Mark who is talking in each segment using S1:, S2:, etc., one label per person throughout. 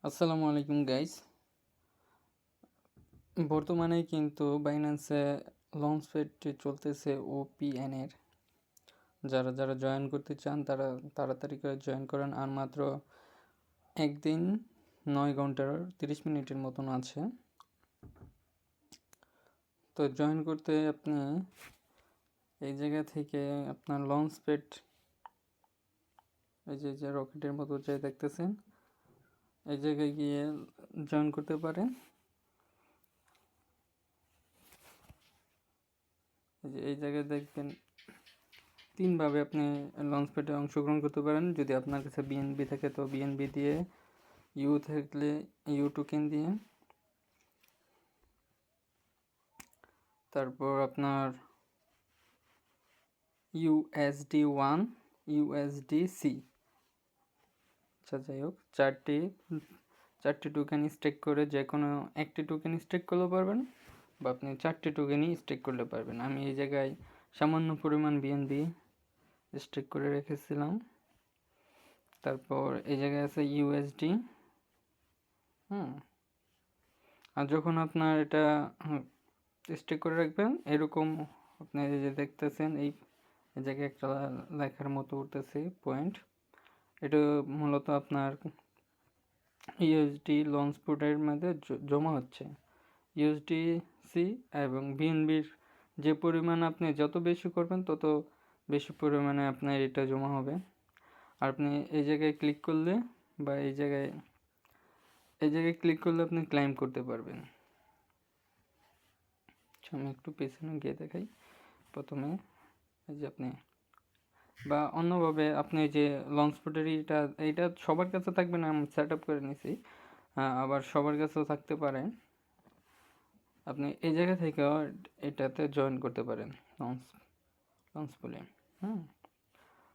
S1: আসসালামু আলাইকুম গাইস। বর্তমানে কিন্তু বাইন্যান্সে লঞ্চপ্যাড চলতেছে ওপিএন এর। যারা যারা জয়েন করতে চান তারা তাড়াতাড়ি করে জয়েন করেন। আর মাত্র একদিন 9 ঘন্টার 30 মিনিটের মতন আছে। তো জয়েন করতে আপনি এই জায়গা থেকে আপনার লঞ্চপ্যাড, এই যে রকেটের মতো যে দেখতেছেন, এই জায়গায় গিয়ে জয়েন করতে পারেন। এই জায়গায় দেখবেন তিনভাবে আপনি লঞ্চপ্যাডে অংশগ্রহণ করতে পারেন। যদি আপনার কাছে বিএনবি থাকে তো বিএনবি দিয়ে, ইউ থাকলে ইউ টোকেন দিয়ে, তারপর আপনার USD1, USDC, আচ্ছা যাই হোক, চারটি টোকেন স্টেক করে যে কোনো একটি টোকেন স্টেক করলে পারবেন, বা আপনি 4টি টোকেনই স্টেক করলে পারবেন। আমি এই জায়গায় সামান্য পরিমাণ বিএনবি স্টেক করে রেখেছিলাম। তারপর এই জায়গায় আছে USD। আর যখন আপনার এটা স্টেক করে রাখবেন, এরকম আপনি যে দেখতেছেন এই জায়গায় একটা লেখার মতো উঠতেছে পয়েন্ট, এটা মূলত আপনার ইউএসডি লঞ্চপ্যাডের মধ্যে জমা হচ্ছে। ইউএসডিসি এবং বিএনবির যে পরিমাণ আপনি যত বেশি করবেন তত বেশি পরিমাণে আপনার এটা জমা হবে। আর আপনি এই জায়গায় ক্লিক করলে, বা এই জায়গায় ক্লিক করলে আপনি ক্লাইম করতে পারবেন। আমি একটু পেছনে গিয়ে দেখাই। প্রথমে এই যে আপনি, বা অন্যভাবে আপনি যে লঞ্চপ্যাডের এইটা সবার কাছে থাকবে না, আমি সেট আপ করে নিছি, আবার সবার কাছেও থাকতে পারে। আপনি এই জায়গা থেকে এটাতে জয়েন করতে পারেন লঞ্চ বলে।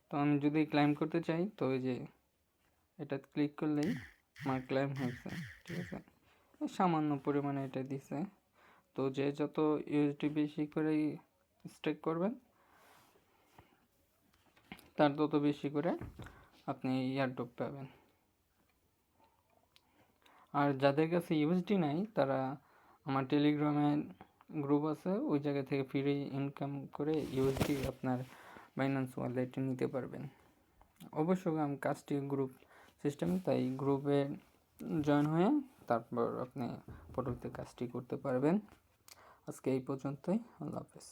S1: তো আমি যদি ক্লাইম করতে চাই তো এই যে এটা ক্লিক করলেই আমার ক্লাইম হয়েছে, ঠিক আছে। সামান্য পরিমাণে এটা দিছে। তো যে যত ইউএসডি বেশি করে স্টেক করবেন তার তত বেশি করে আপনি এয়ারড্রপ পাবেন। আর যাদের কাছে ইউএসডি নাই তারা আমার টেলিগ্রামে গ্রুপ আছে, ওই জায়গা থেকে ফ্রি ইনকাম করে ইউএসডি আপনার বাইন্যান্স ওয়ালেটে নিতে পারবেন। অবশ্যই আমি কাজটি গ্রুপ সিস্টেম, তাই গ্রুপে জয়েন হয়ে তারপর আপনি পরবর্তী কাজটি করতে পারবেন। আজকে এই পর্যন্তই। আল্লাহ হাফেজ।